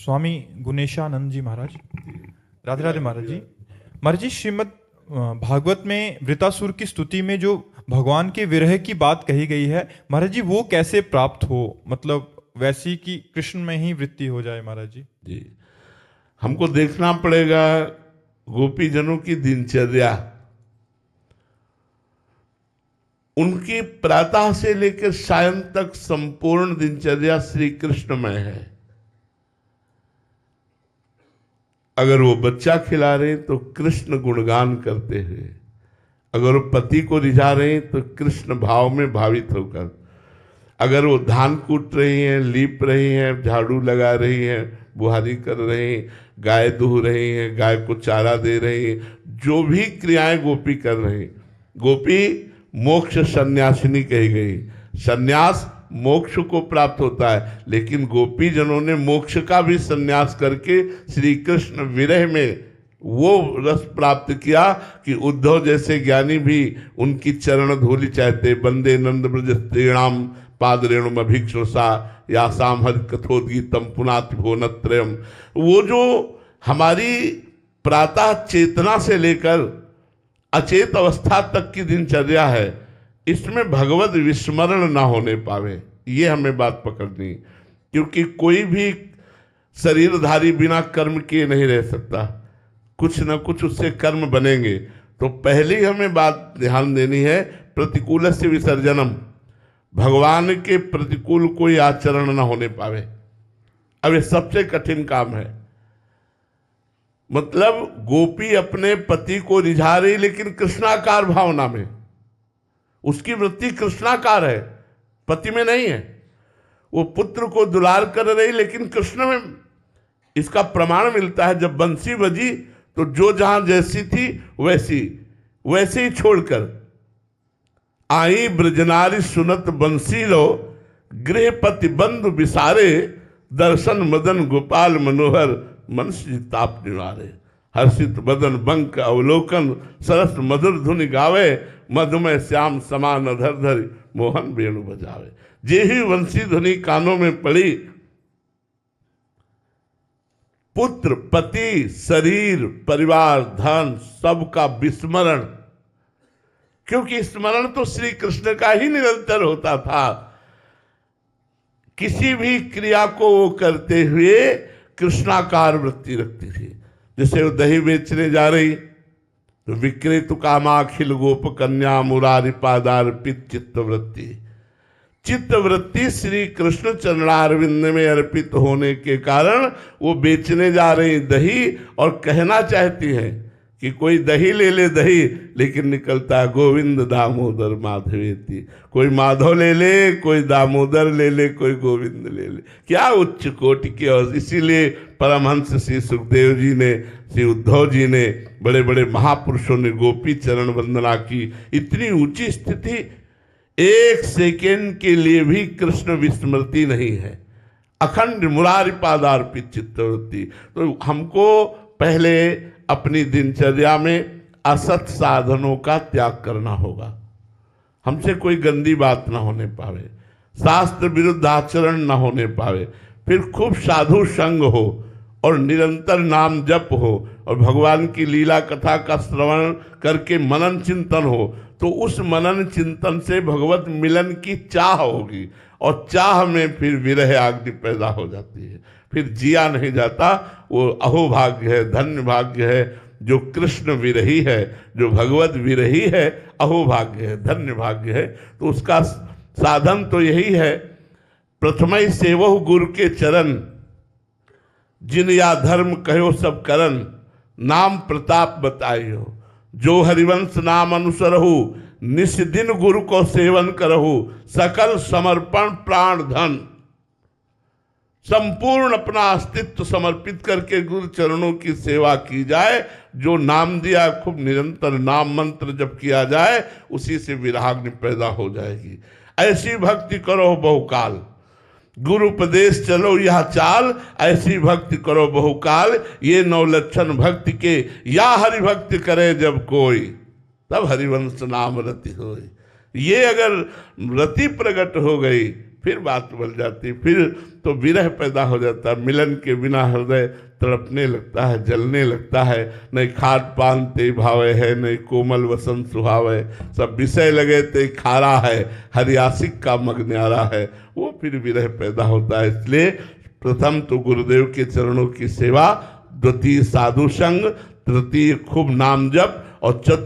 स्वामी गुणेशानंद जी महाराज, राधे राधे महाराज जी। महाराज जी, श्रीमद् भागवत में वृतासुर की स्तुति में जो भगवान के विरह की बात कही गई है, महाराज जी वो कैसे प्राप्त हो, मतलब वैसी कि कृष्ण में ही वृत्ति हो जाए महाराज जी? जी, हमको देखना पड़ेगा गोपीजनों की दिनचर्या। उनकी प्रातः से लेकर सायं तक संपूर्ण दिनचर्या श्री कृष्णमय है। अगर वो बच्चा खिला रहे तो कृष्ण गुणगान करते हैं, अगर वो पति को रिझा रहे हैं तो कृष्ण भाव में भावित होकर, अगर वो धान कूट रही हैं, लीप रही हैं, झाड़ू लगा रही हैं, बुहारी कर रही हैं, गाय दूह रही हैं, गाय को चारा दे रही हैं, जो भी क्रियाएं गोपी कर रही, गोपी मोक्ष सन्यासिनी कही गई। सन्यास मोक्ष को प्राप्त होता है, लेकिन गोपी जनों ने मोक्ष का भी सन्यास करके श्री कृष्ण विरह में वो रस प्राप्त किया कि उद्धव जैसे ज्ञानी भी उनकी चरण धूलि चाहते। वंदे नंद ब्रज स्त्रीणाम पाद रेणुम अभिक्षुषा या साम हरि कथोद्गीतम पुनाति भुवनत्रयम्। वो जो हमारी प्रातः चेतना से लेकर अचेत अवस्था तक की दिनचर्या है, इसमें भगवत विस्मरण ना होने पावे, ये हमें बात पकड़नी। क्योंकि कोई भी शरीरधारी बिना कर्म किए नहीं रह सकता, कुछ न कुछ उससे कर्म बनेंगे। तो पहले ही हमें बात ध्यान देनी है, प्रतिकूल से विसर्जनम, भगवान के प्रतिकूल कोई आचरण ना होने पावे। अब ये सबसे कठिन काम है। मतलब गोपी अपने पति को रिझा रही, लेकिन कृष्णाकार भावना में, उसकी वृत्ति कृष्णाकार है, पति में नहीं है। वो पुत्र को दुलार कर रही, लेकिन कृष्ण में। इसका प्रमाण मिलता है जब बंसी बजी तो जो जहां जैसी थी वैसे ही छोड़कर आई ब्रजनारी सुनत बंसी लो, गृहपति बंधु विसारे, दर्शन मदन गोपाल मनोहर, मन ताप निवारे। हर्षित बदन बंक अवलोकन, सरस मधुर धुनि गावे, मधुमय श्याम समान अधर धर, मोहन वेणु बजावे। जे ही वंशी ध्वनि कानों में पड़ी, पुत्र पति शरीर परिवार धन सबका विस्मरण, क्योंकि स्मरण तो श्री कृष्ण का ही निरंतर होता था। किसी भी क्रिया को वो करते हुए कृष्णाकार वृत्ति रखती थी। जैसे वो दही बेचने जा रही तो विक्रेतु कामाखिल गोप कन्या मुरारी पादार्पित चित्तवृत्ति। चित्तवृत्ति श्री कृष्ण चरणारविंद में अर्पित होने के कारण वो बेचने जा रही दही, और कहना चाहती है कि कोई दही ले ले दही, लेकिन निकलता है गोविंद दामोदर माधवेति। कोई माधव ले ले, कोई दामोदर ले ले, कोई गोविंद ले ले। क्या उच्च कोटि की। और इसीलिए परमहंस श्री सुखदेव जी ने, श्री उद्धव जी ने, बड़े बड़े महापुरुषों ने गोपी चरण वंदना की। इतनी ऊंची स्थिति, एक सेकेंड के लिए भी कृष्ण विस्मृति नहीं है। अखंड मुरारी पादार्पित चित्तवृत्ति। तो हमको पहले अपनी दिनचर्या में असत साधनों का त्याग करना होगा। हमसे कोई गंदी बात ना होने पावे, शास्त्र विरुद्ध आचरण ना होने पावे, फिर खूब साधु संग हो और निरंतर नाम जप हो, और भगवान की लीला कथा का श्रवण करके मनन चिंतन हो। तो उस मनन चिंतन से भगवत मिलन की चाह होगी, और चाह में फिर विरह आग्नि पैदा हो जाती है, फिर जिया नहीं जाता। वो अहोभाग्य है, धन्य भाग्य है जो कृष्ण विरही है, जो भगवत विरही है, अहोभाग्य है, धन्य भाग्य है। तो उसका साधन तो यही है, प्रथमई सेवहु गुरु के चरण, जिन या धर्म कहो सब करन, नाम प्रताप बताइयो, जो हरिवंश नाम अनुसरहु, निस दिन गुरु को सेवन करहु, सकल समर्पण प्राण धन। संपूर्ण अपना अस्तित्व समर्पित करके गुरु चरणों की सेवा की जाए। जो नाम दिया, खूब निरंतर नाम मंत्र जप किया जाए, उसी से विराग्नि पैदा हो जाएगी। ऐसी भक्ति करो बहुकाल, गुरु उपदेश चलो यह चाल, ऐसी भक्ति करो बहुकाल। ये 9 लक्षण भक्ति के, या हरि भक्ति करे जब कोई, तब हरिवंश नाम रति होई। ये अगर रति प्रकट हो गई फिर बात बढ़ जाती, फिर तो विरह पैदा हो जाता है। मिलन के बिना हृदय तड़पने लगता है, जलने लगता है। नहीं खाट पान ते भावे है, नहीं कोमल वसंत सुहावे, सब विषय लगे ते खारा है, हरियासिक का मग न्यारा है, वो फिर विरह पैदा होता है। इसलिए प्रथम तो गुरुदेव के चरणों की सेवा, द्वितीय साधु संग, तृतीय खूब नाम जप, और चतुर्थ